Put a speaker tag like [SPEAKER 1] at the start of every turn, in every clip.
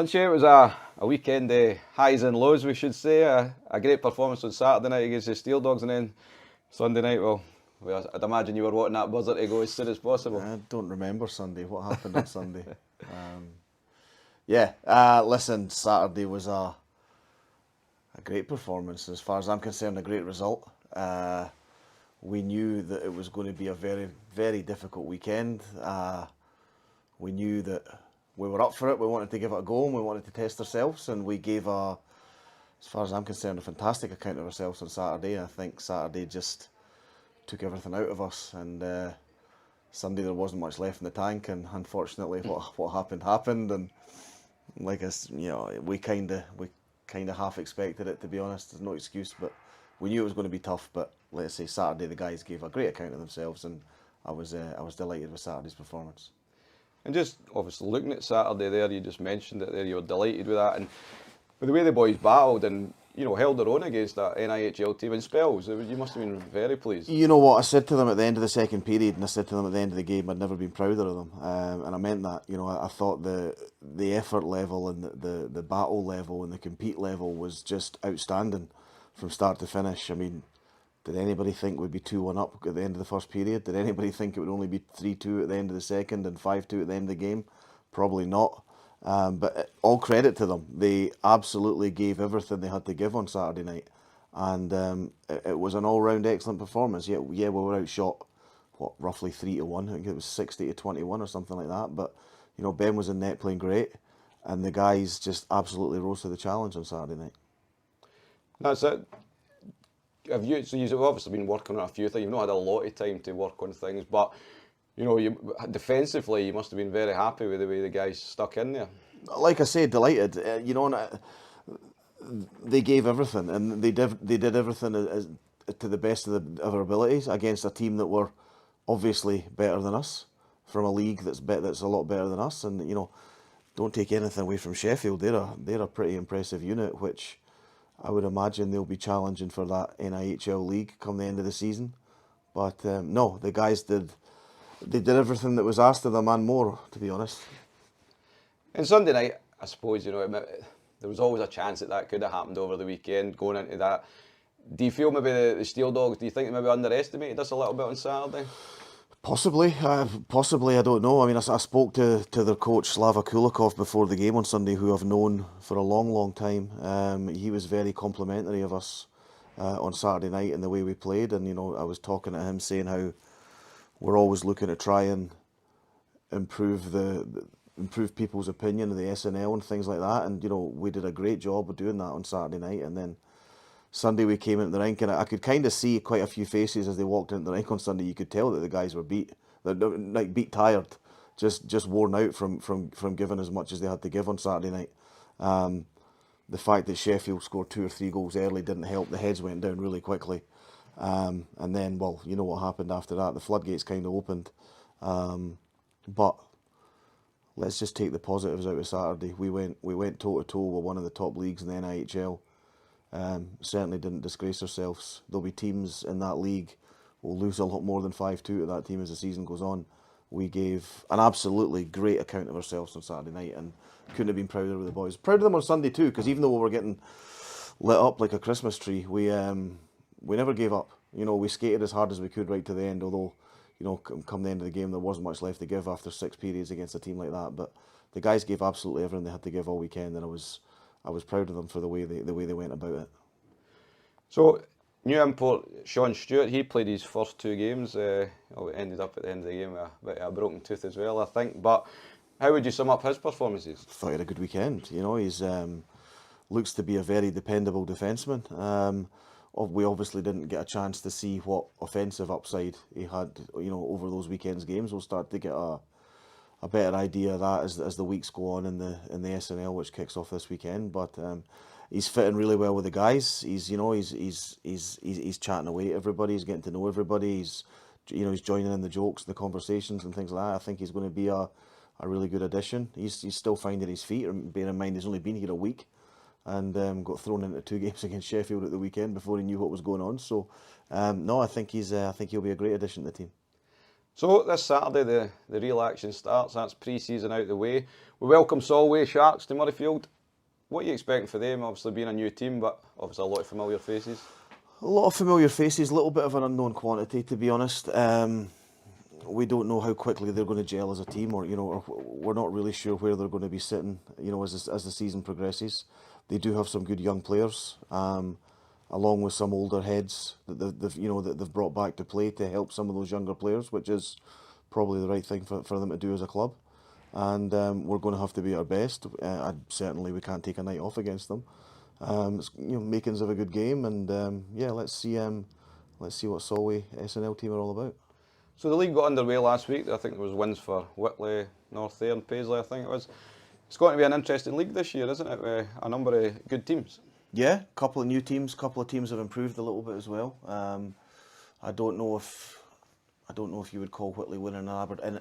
[SPEAKER 1] Lynch, it was a weekend highs and lows, we should say. A great performance on Saturday night against the Steel Dogs, and then Sunday night, well, I'd imagine you were wanting that buzzer to go as soon as possible.
[SPEAKER 2] I don't remember Sunday. What happened on Sunday? Listen, Saturday was a great performance. As far as I'm concerned, a great result. We knew that it was going to be a very, very difficult weekend. We knew that we were up for it. We wanted to give it a go and we wanted to test ourselves. And we gave, as far as I'm concerned, a fantastic account of ourselves on Saturday. I think Saturday just took everything out of us. And Sunday there wasn't much left in the tank. And unfortunately, what happened. And like we kind of half expected it, to be honest. There's no excuse, but we knew it was going to be tough. But let's say Saturday the guys gave a great account of themselves, and I was delighted with Saturday's performance.
[SPEAKER 1] And just obviously looking at Saturday there, you just mentioned it there, you were delighted with that. And with the way the boys battled and, held their own against that NIHL team in spells, you must have been very pleased.
[SPEAKER 2] You know what, I said to them at the end of the second period, and I said to them at the end of the game, I'd never been prouder of them. And I meant that. I thought the effort level and the battle level and the compete level was just outstanding from start to finish. I mean, did anybody think we'd be 2-1 up at the end of the first period? Did anybody think it would only be 3-2 at the end of the second and 5-2 at the end of the game? Probably not. But all credit to them. They absolutely gave everything they had to give on Saturday night. And it was an all-round excellent performance. Yeah, we were outshot, roughly 3-1. I think it was 60-21 or something like that. But, Ben was in net playing great. And the guys just absolutely rose to the challenge on Saturday night.
[SPEAKER 1] That's it. So you've obviously been working on a few things. You've not had a lot of time to work on things, but defensively, you must have been very happy with the way the guys stuck in there.
[SPEAKER 2] Like I said, delighted. They gave everything, and they did everything to the best of their abilities against a team that were obviously better than us, from a league that's a lot better than us. And don't take anything away from Sheffield. They're a pretty impressive unit, which I would imagine they'll be challenging for that NIHL league come the end of the season. But no, the guys did everything that was asked of them and more, to be honest.
[SPEAKER 1] And Sunday night, I suppose, there was always a chance that could have happened over the weekend going into that. Do you feel maybe the Steel Dogs, do you think they maybe underestimated us a little bit on Saturday?
[SPEAKER 2] Possibly, I don't know. I mean, I spoke to their coach, Slava Kulikov, before the game on Sunday, who I've known for a long, long time. He was very complimentary of us on Saturday night and the way we played. And, I was talking to him saying how we're always looking to try and improve people's opinion of the SNL and things like that. And, we did a great job of doing that on Saturday night. And then Sunday we came into the rink, and I could kind of see quite a few faces as they walked into the rink on Sunday. You could tell that the guys were beat tired, just worn out from giving as much as they had to give on Saturday night. The fact that Sheffield scored 2 or 3 goals early didn't help. The heads went down really quickly. And then, well, you know what happened after that. The floodgates kind of opened. But let's just take the positives out of Saturday. We went toe to toe with one of the top leagues in the NIHL. Certainly didn't disgrace ourselves. There'll be teams in that league will lose a lot more than 5-2 to that team as the season goes on. We gave an absolutely great account of ourselves on Saturday night and couldn't have been prouder of the boys. Proud of them on Sunday too, because even though we were getting lit up like a Christmas tree, we never gave up. We skated as hard as we could right to the end, although come the end of the game there wasn't much left to give after 6 periods against a team like that. But the guys gave absolutely everything they had to give all weekend, and I was proud of them for the way they went about it.
[SPEAKER 1] So, new import Sean Stewart, he played his first 2 games. Ended up at the end of the game with a bit of a broken tooth as well, I think. But how would you sum up his performances?
[SPEAKER 2] I thought he had a good weekend. He's looks to be a very dependable defenseman. We obviously didn't get a chance to see what offensive upside he had, over those weekends' games. We'll start to get a better idea of that as the weeks go on in the SNL, which kicks off this weekend. But he's fitting really well with the guys. He's chatting away to everybody. He's getting to know everybody. He's joining in the jokes, the conversations, and things like that. I think he's going to be a really good addition. He's still finding his feet. Bear in mind, he's only been here a week, and got thrown into 2 games against Sheffield at the weekend before he knew what was going on. So, no, I think he'll be a great addition to the team.
[SPEAKER 1] So this Saturday the real action starts. That's pre-season out the way. We welcome Solway Sharks to Murrayfield. What are you expecting for them? Obviously being a new team, but obviously a lot of familiar faces.
[SPEAKER 2] A lot of familiar faces, a little bit of an unknown quantity, to be honest. We don't know how quickly they're going to gel as a team, or we're not really sure where they're going to be sitting. As the season progresses, they do have some good young players, along with some older heads that they've brought back to play to help some of those younger players, which is probably the right thing for them to do as a club. And we're going to have to be our best. Certainly, we can't take a night off against them. It's makings of a good game, and let's see what Solway SNL team are all about.
[SPEAKER 1] So the league got underway last week. I think there was wins for Whitley, North Ayr and Paisley, I think it was. It's going to be an interesting league this year, isn't it? With a number of good teams.
[SPEAKER 2] Yeah, couple of new teams, couple of teams have improved a little bit as well. I don't know if you would call Whitley winning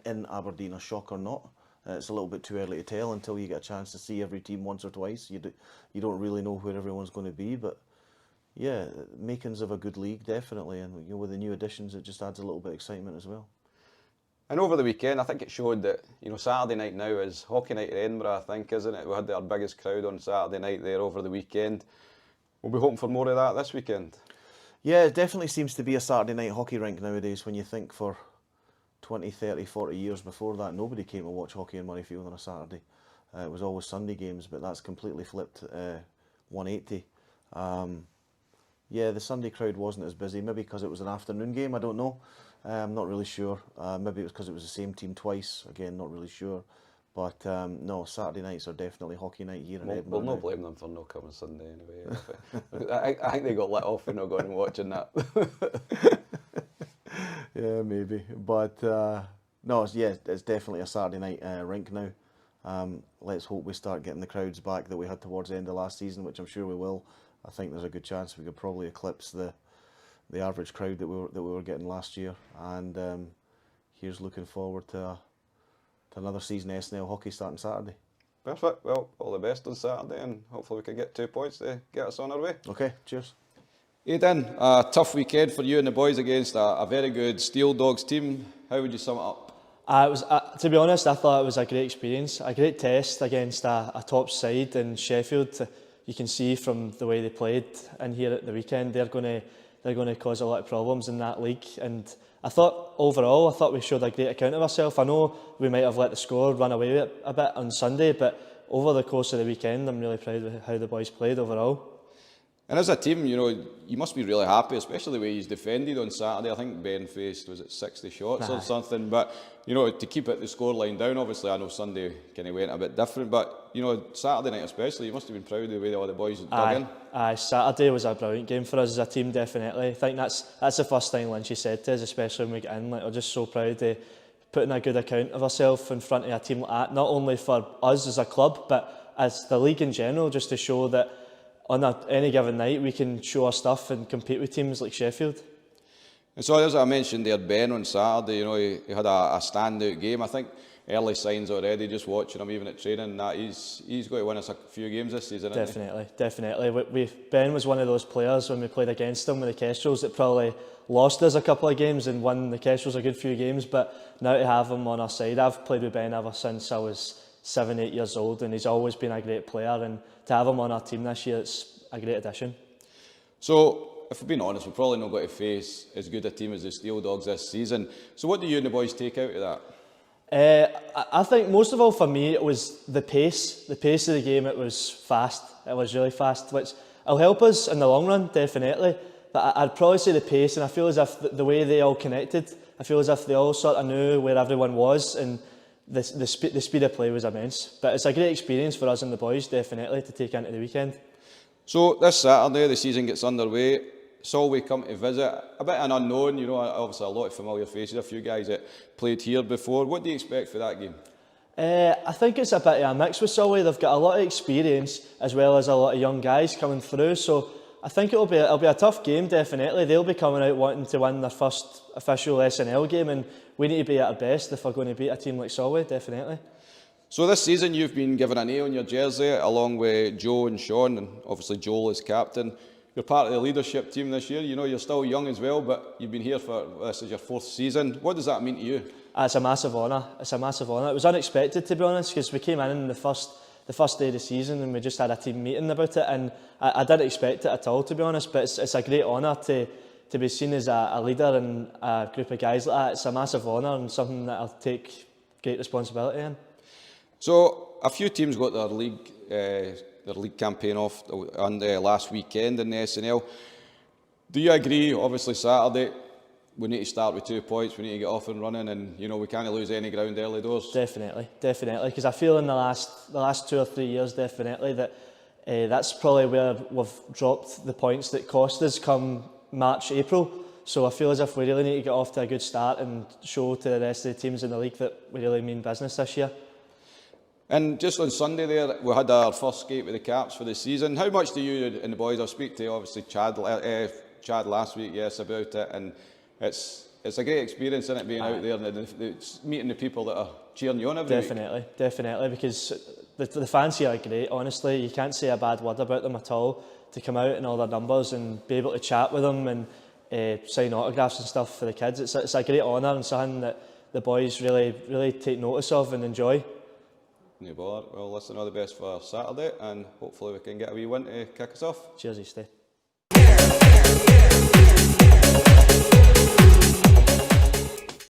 [SPEAKER 2] in Aberdeen a shock or not. It's a little bit too early to tell until you get a chance to see every team once or twice. You don't really know where everyone's going to be, but yeah, makings of a good league definitely, and with the new additions, it just adds a little bit of excitement as well.
[SPEAKER 1] And over the weekend, I think it showed that Saturday night now is hockey night in Edinburgh. I think, isn't it? We had our biggest crowd on Saturday night there over the weekend. We'll be hoping for more of that this weekend.
[SPEAKER 2] Yeah, it definitely seems to be a Saturday night hockey rink nowadays. When you think for 20, 30, 40 years before that, nobody came to watch hockey in Murrayfield on a Saturday. It was always Sunday games, but that's completely flipped 180. The Sunday crowd wasn't as busy, maybe because it was an afternoon game, I don't know. I'm not really sure. Maybe it was because it was the same team twice, again, not really sure. But no, Saturday nights are definitely hockey night here in Edinburgh.
[SPEAKER 1] We'll not blame them for not coming Sunday anyway. I think they got let off for not going and watching that.
[SPEAKER 2] Yeah, maybe. But no, it's definitely a Saturday night rink now. Let's hope we start getting the crowds back that we had towards the end of last season, which I'm sure we will. I think there's a good chance we could probably eclipse the average crowd that we were getting last year. And here's looking forward to another season of SNL hockey starting Saturday.
[SPEAKER 1] Perfect. Well, all the best on Saturday, and hopefully we can get 2 points to get us on our way.
[SPEAKER 2] Okay, cheers.
[SPEAKER 1] Aiden, a tough weekend for you and the boys against a very good Steel Dogs team. How would you sum it up?
[SPEAKER 3] It was, to be honest, I thought it was a great experience, a great test against a top side in Sheffield. You can see from the way they played in here at the weekend, they're going to cause a lot of problems in that league. And I thought overall, we showed a great account of ourselves. I know we might have let the score run away a bit on Sunday, but over the course of the weekend, I'm really proud of how the boys played overall.
[SPEAKER 1] And as a team, you must be really happy, especially the way he's defended on Saturday. I think Ben faced, 60 shots or something. But, to keep the scoreline down, obviously, I know Sunday kind of went a bit different. But, Saturday night especially, you must have been proud of the way all the boys dug in.
[SPEAKER 3] Saturday was a brilliant game for us as a team, definitely. I think that's the first thing Lynch said to us, especially when we get in. We're just so proud of putting a good account of ourselves in front of a team like that, not only for us as a club, but as the league in general, just to show that on any given night we can show our stuff and compete with teams like Sheffield.
[SPEAKER 1] And so, as I mentioned there, Ben on Saturday, he had a standout game. I think early signs already, just watching him even at training, that he's going to win us a few games this season.
[SPEAKER 3] Definitely. Ben was one of those players when we played against him with the Kestrels that probably lost us a couple of games and won the Kestrels a good few games, but now to have him on our side, I've played with Ben ever since I was 7-8 years old, and he's always been a great player, and to have him on our team this year, it's a great addition.
[SPEAKER 1] So, if we're being honest, we're probably not going to face as good a team as the Steel Dogs this season. So what do you and the boys take out of that?
[SPEAKER 3] I think most of all for me it was the pace of the game. It was fast, it was really fast, which will help us in the long run, definitely. But I'd probably say the pace, and I feel as if the way they all connected, I feel as if they all sort of knew where everyone was, and the speed of play was immense. But it's a great experience for us and the boys, definitely, to take into the weekend.
[SPEAKER 1] So this Saturday, the season gets underway. Solway come to visit. A bit an unknown, obviously a lot of familiar faces, a few guys that played here before. What do you expect for that game?
[SPEAKER 3] I think it's a bit of a mix with Solway. They've got a lot of experience as well as a lot of young guys coming through. So I think it'll be a tough game, definitely. They'll be coming out wanting to win their first official SNL game, and we need to be at our best if we're going to beat a team like Solway, definitely.
[SPEAKER 1] So this season you've been given an A on your jersey along with Joe and Sean, and obviously Joel as captain. you're part of the leadership team this year. You know, you're still young as well, but you've been here for, this is your 4th season. What does that mean to you?
[SPEAKER 3] It's a massive honour. It's a massive honour. It was unexpected, to be honest, because we came in the first day of the season and we just had a team meeting about it, and I didn't expect it at all, to be honest. But it's a great honour to be seen as a leader in a group of guys like that. It's a massive honour and something that I'll take great responsibility in.
[SPEAKER 1] So a few teams got their league campaign off on last weekend in the SNL. Do you agree? Obviously Saturday we need to start with 2 points. We need to get off and running, and you know we can't lose any ground early doors.
[SPEAKER 3] Definitely. Because I feel in the last 2 or 3 years, definitely that that's probably where we've dropped the points that cost us come March, April. So I feel as if we really need to get off to a good start and show to the rest of the teams in the league that we really mean business this year.
[SPEAKER 1] And just on Sunday there, we had our first skate with the Caps for the season. How much do you and the boys, I'll speak to obviously Chad last week, yes, about it, and it's a great experience, isn't it, being out there and meeting the people that are cheering you on every week?
[SPEAKER 3] Definitely, because the fans here are great, honestly. You can't say a bad word about them at all. To come out and all their numbers and be able to chat with them and sign autographs and stuff for the kids, it's a great honour and something that the boys really take notice of and enjoy.
[SPEAKER 1] No bother. Well, listen, all the best for Saturday, and hopefully we can get a wee win to kick us off.
[SPEAKER 3] Cheers, Eastie.